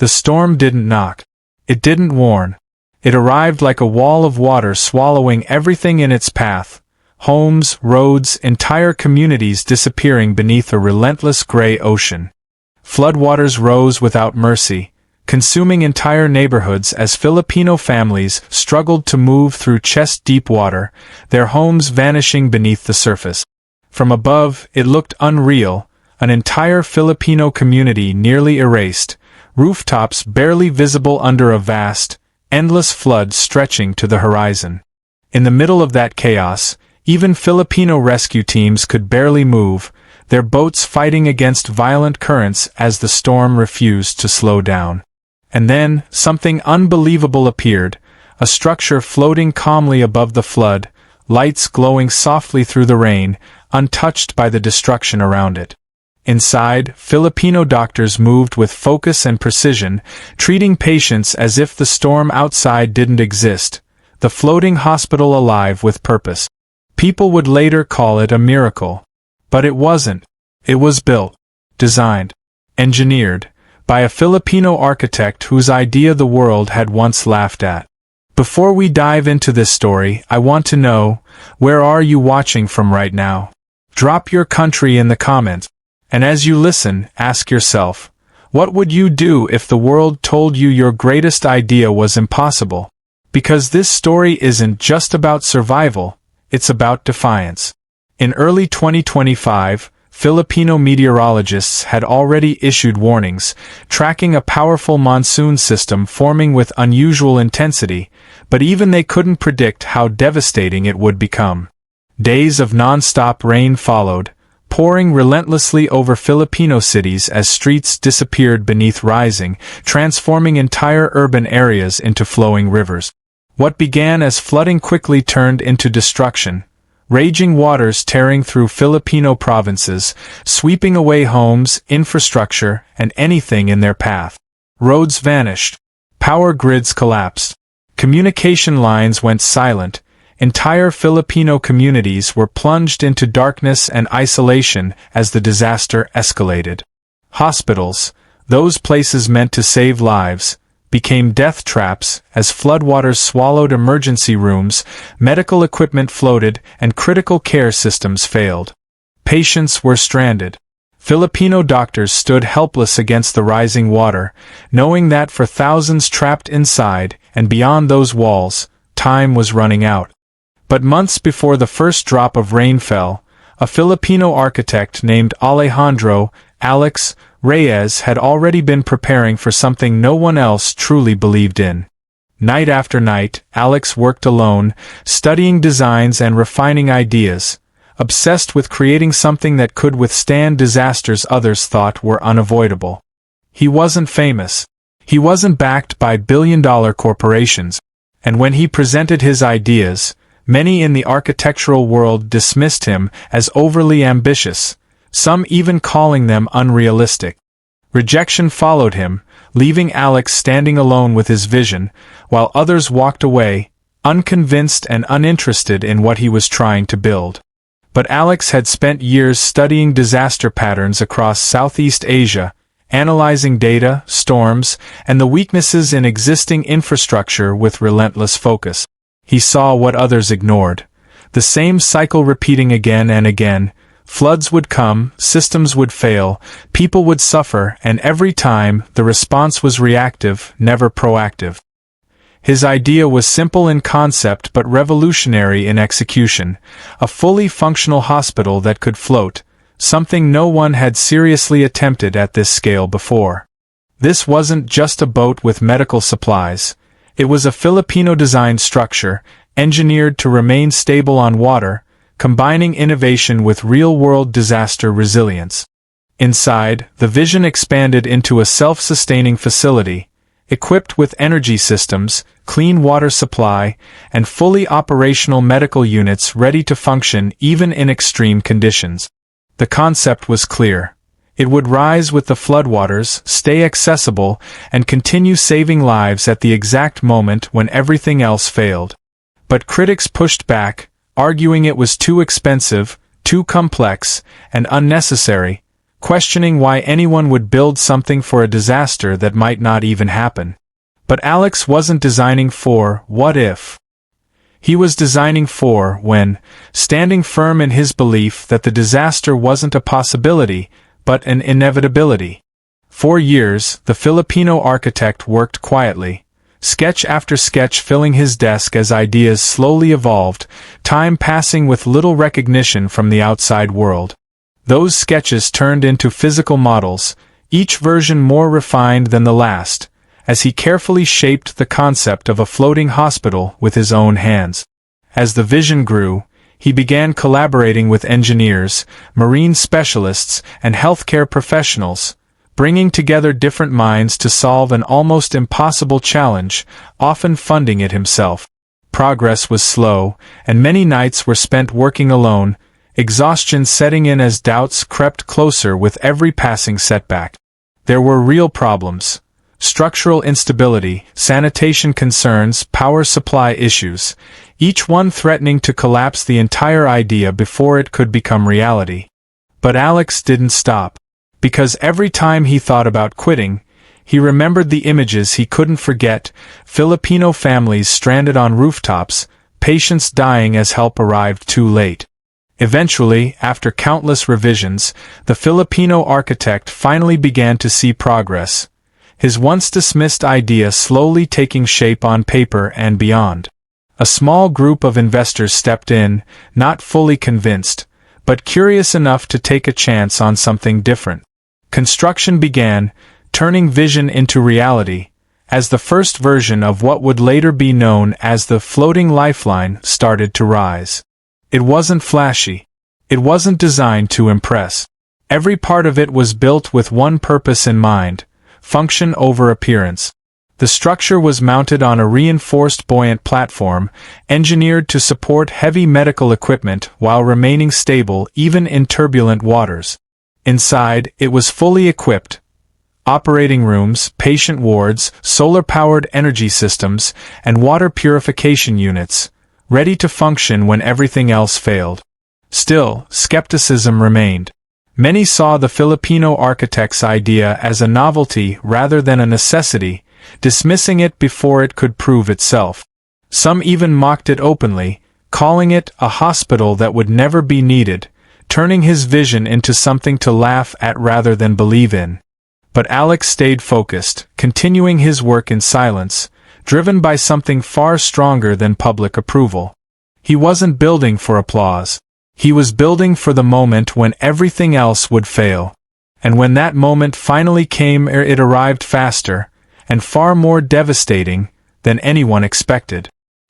The storm didn't knock. It didn't warn. It arrived like a wall of water swallowing everything in its path. Homes, roads, entire communities disappearing beneath a relentless gray ocean. Floodwaters rose without mercy, consuming entire neighborhoods as Filipino families struggled to move through chest-deep water, their homes vanishing beneath the surface. From above, it looked unreal, an entire Filipino community nearly erased, rooftops barely visible under a vast, endless flood stretching to the horizon. In the middle of that chaos, even Filipino rescue teams could barely move, their boats fighting against violent currents as the storm refused to slow down. And then, something unbelievable appeared, a structure floating calmly above the flood, lights glowing softly through the rain, untouched by the destruction around it. Inside, Filipino doctors moved with focus and precision, treating patients as if the storm outside didn't exist, the floating hospital alive with purpose. People would later call it a miracle. But it wasn't. It was built, designed, engineered, by a Filipino architect whose idea the world had once laughed at. Before we dive into this story, I want to know, where are you watching from right now? Drop your country in the comments. And as you listen, ask yourself, what would you do if the world told you your greatest idea was impossible? Because this story isn't just about survival, it's about defiance. In early 2025, Filipino meteorologists had already issued warnings, tracking a powerful monsoon system forming with unusual intensity, but even they couldn't predict how devastating it would become. Days of non-stop rain followed, pouring relentlessly over Filipino cities as streets disappeared beneath rising, transforming entire urban areas into flowing rivers. What began as flooding quickly turned into destruction, raging waters tearing through Filipino provinces, sweeping away homes, infrastructure, and anything in their path. Roads vanished. Power grids collapsed. Communication lines went silent. Entire Filipino communities were plunged into darkness and isolation as the disaster escalated. Hospitals, those places meant to save lives, became death traps as floodwaters swallowed emergency rooms, medical equipment floated, and critical care systems failed. Patients were stranded. Filipino doctors stood helpless against the rising water, knowing that for thousands trapped inside and beyond those walls, time was running out. But months before the first drop of rain fell, a Filipino architect named Alejandro Alex Reyes had already been preparing for something no one else truly believed in. Night after night, Alex worked alone, studying designs and refining ideas, obsessed with creating something that could withstand disasters others thought were unavoidable. He wasn't famous. He wasn't backed by billion-dollar corporations. And when he presented his ideas, many in the architectural world dismissed him as overly ambitious, some even calling them unrealistic. Rejection followed him, leaving Alex standing alone with his vision, while others walked away, unconvinced and uninterested in what he was trying to build. But Alex had spent years studying disaster patterns across Southeast Asia, analyzing data, storms, and the weaknesses in existing infrastructure with relentless focus. He saw what others ignored. The same cycle repeating again and again. Floods would come, systems would fail, people would suffer, and every time, the response was reactive, never proactive. His idea was simple in concept but revolutionary in execution, a fully functional hospital that could float, something no one had seriously attempted at this scale before. This wasn't just a boat with medical supplies. It was a Filipino-designed structure, engineered to remain stable on water, combining innovation with real-world disaster resilience. Inside, the vision expanded into a self-sustaining facility, equipped with energy systems, clean water supply, and fully operational medical units ready to function even in extreme conditions. The concept was clear. It would rise with the floodwaters, stay accessible, and continue saving lives at the exact moment when everything else failed. But critics pushed back, arguing it was too expensive, too complex, and unnecessary. questioning why anyone would build something for a disaster that might not even happen. But Alex wasn't designing for what if. He was designing for when, standing firm in his belief that the disaster wasn't a possibility, but an inevitability. For years, the Filipino architect worked quietly, sketch after sketch filling his desk as ideas slowly evolved, time passing with little recognition from the outside world. Those sketches turned into physical models, each version more refined than the last, as he carefully shaped the concept of a floating hospital with his own hands. As the vision grew, he began collaborating with engineers, marine specialists, and healthcare professionals, bringing together different minds to solve an almost impossible challenge, often funding it himself. Progress was slow, and many nights were spent working alone, exhaustion setting in as doubts crept closer with every passing setback. There were real problems: structural instability, sanitation concerns, power supply issues, each one threatening to collapse the entire idea before it could become reality. But Alex didn't stop. Because every time he thought about quitting, he remembered the images he couldn't forget: Filipino families stranded on rooftops, patients dying as help arrived too late. Eventually, after countless revisions, the Filipino architect finally began to see progress, his once dismissed idea slowly taking shape on paper and beyond. A small group of investors stepped in, not fully convinced, but curious enough to take a chance on something different. Construction began, turning vision into reality, as the first version of what would later be known as the floating lifeline started to rise. It wasn't flashy. It wasn't designed to impress. Every part of it was built with one purpose in mind: function over appearance. The structure was mounted on a reinforced buoyant platform, engineered to support heavy medical equipment while remaining stable even in turbulent waters. Inside, it was fully equipped: operating rooms, patient wards, solar-powered energy systems, and water purification units, ready to function when everything else failed. Still, skepticism remained. Many saw the Filipino architect's idea as a novelty rather than a necessity, dismissing it before it could prove itself. Some even mocked it openly, calling it a hospital that would never be needed, turning his vision into something to laugh at rather than believe in. But Alex stayed focused, continuing his work in silence, driven by something far stronger than public approval. He wasn't building for applause. He was building for the moment when everything else would fail. And when that moment finally came, it arrived faster, and far more devastating, than anyone expected.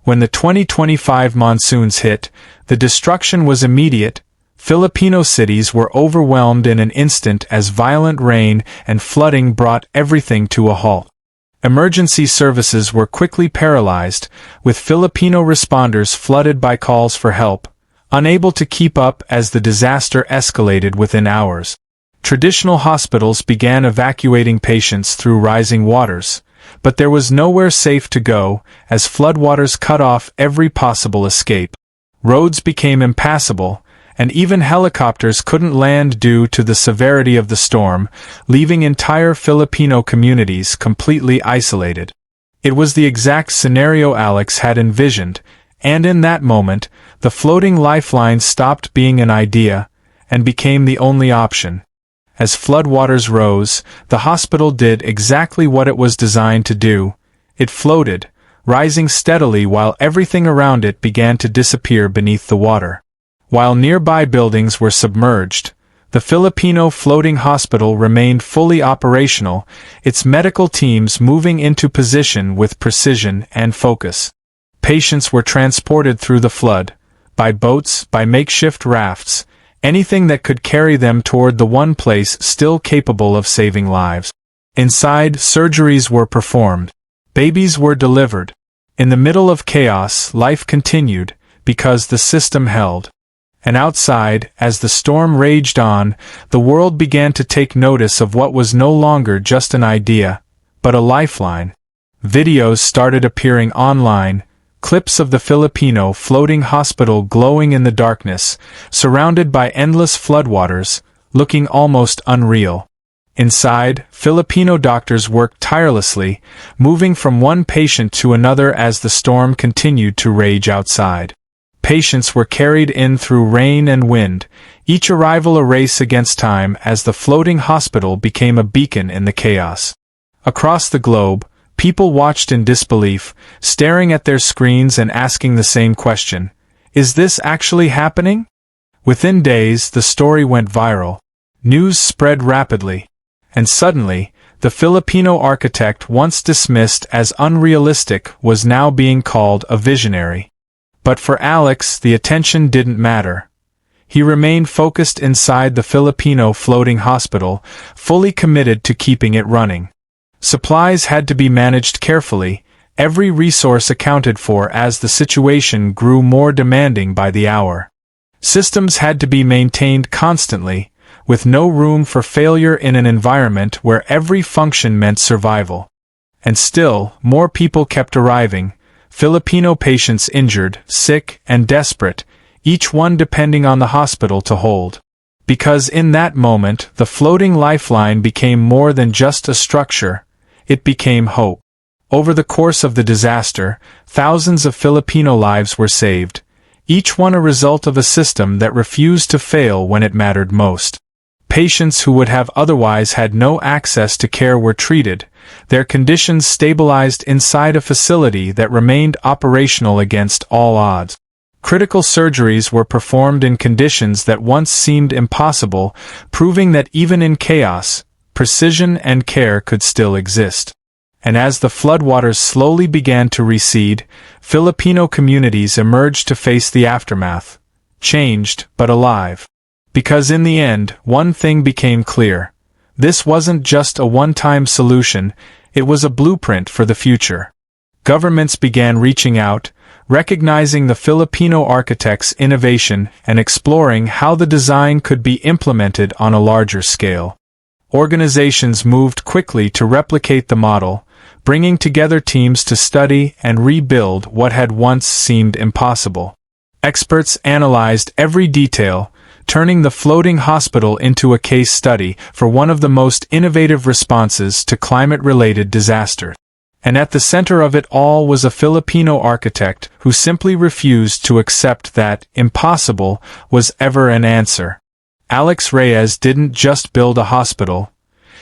When the 2025 monsoons hit, the destruction was immediate. Filipino cities were overwhelmed in an instant as violent rain and flooding brought everything to a halt. Emergency services were quickly paralyzed, with Filipino responders flooded by calls for help, unable to keep up as the disaster escalated within hours. Traditional hospitals began evacuating patients through rising waters, but there was nowhere safe to go, as floodwaters cut off every possible escape. Roads became impassable, and even helicopters couldn't land due to the severity of the storm, leaving entire Filipino communities completely isolated. It was the exact scenario Alex had envisioned, and in that moment, the floating lifeline stopped being an idea and became the only option. As floodwaters rose, the hospital did exactly what it was designed to do. It floated, rising steadily while everything around it began to disappear beneath the water. While nearby buildings were submerged, the Filipino floating hospital remained fully operational, its medical teams moving into position with precision and focus. Patients were transported through the flood, by boats, by makeshift rafts, anything that could carry them toward the one place still capable of saving lives. Inside, surgeries were performed. Babies were delivered. In the middle of chaos, life continued, because the system held. And outside, as the storm raged on, the world began to take notice of what was no longer just an idea, but a lifeline. Videos started appearing online, clips of the Filipino floating hospital glowing in the darkness, surrounded by endless floodwaters, looking almost unreal. Inside, Filipino doctors worked tirelessly, moving from one patient to another as the storm continued to rage outside. Patients were carried in through rain and wind, each arrival a race against time as the floating hospital became a beacon in the chaos. Across the globe, people watched in disbelief, staring at their screens and asking the same question: is this actually happening? Within days, the story went viral. News spread rapidly. And suddenly, the Filipino architect once dismissed as unrealistic was now being called a visionary. But for Alex, the attention didn't matter. He remained focused inside the Filipino floating hospital, fully committed to keeping it running. Supplies had to be managed carefully, every resource accounted for as the situation grew more demanding by the hour. Systems had to be maintained constantly, with no room for failure in an environment where every function meant survival. And still, more people kept arriving, Filipino patients injured, sick, and desperate, each one depending on the hospital to hold. Because in that moment, the floating lifeline became more than just a structure, it became hope. Over the course of the disaster, thousands of Filipino lives were saved, each one a result of a system that refused to fail when it mattered most. Patients who would have otherwise had no access to care were treated, their conditions stabilized inside a facility that remained operational against all odds. Critical surgeries were performed in conditions that once seemed impossible, proving that even in chaos, precision and care could still exist. And as the floodwaters slowly began to recede, Filipino communities emerged to face the aftermath, changed but alive. Because in the end, one thing became clear. This wasn't just a one-time solution, it was a blueprint for the future. Governments began reaching out, recognizing the Filipino architect's innovation and exploring how the design could be implemented on a larger scale. Organizations moved quickly to replicate the model, bringing together teams to study and rebuild what had once seemed impossible. Experts analyzed every detail, turning the floating hospital into a case study for one of the most innovative responses to climate-related disasters. And at the center of it all was a Filipino architect who simply refused to accept that impossible was ever an answer. Alex Reyes didn't just build a hospital.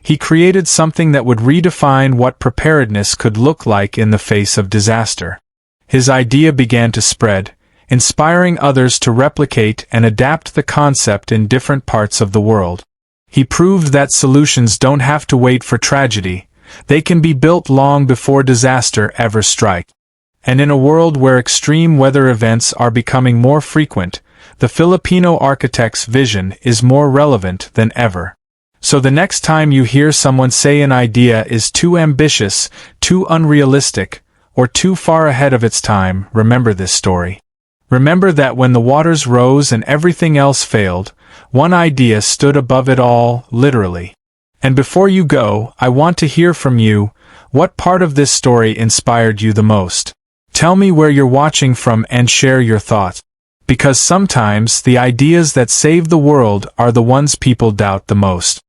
He created something that would redefine what preparedness could look like in the face of disaster. His idea began to spread, inspiring others to replicate and adapt the concept in different parts of the world. He proved that solutions don't have to wait for tragedy, they can be built long before disaster ever strikes. And in a world where extreme weather events are becoming more frequent, the Filipino architect's vision is more relevant than ever. So the next time you hear someone say an idea is too ambitious, too unrealistic, or too far ahead of its time, remember this story. Remember that when the waters rose and everything else failed, one idea stood above it all, literally. And before you go, I want to hear from you. What part of this story inspired you the most? Tell me where you're watching from and share your thoughts. Because sometimes the ideas that save the world are the ones people doubt the most.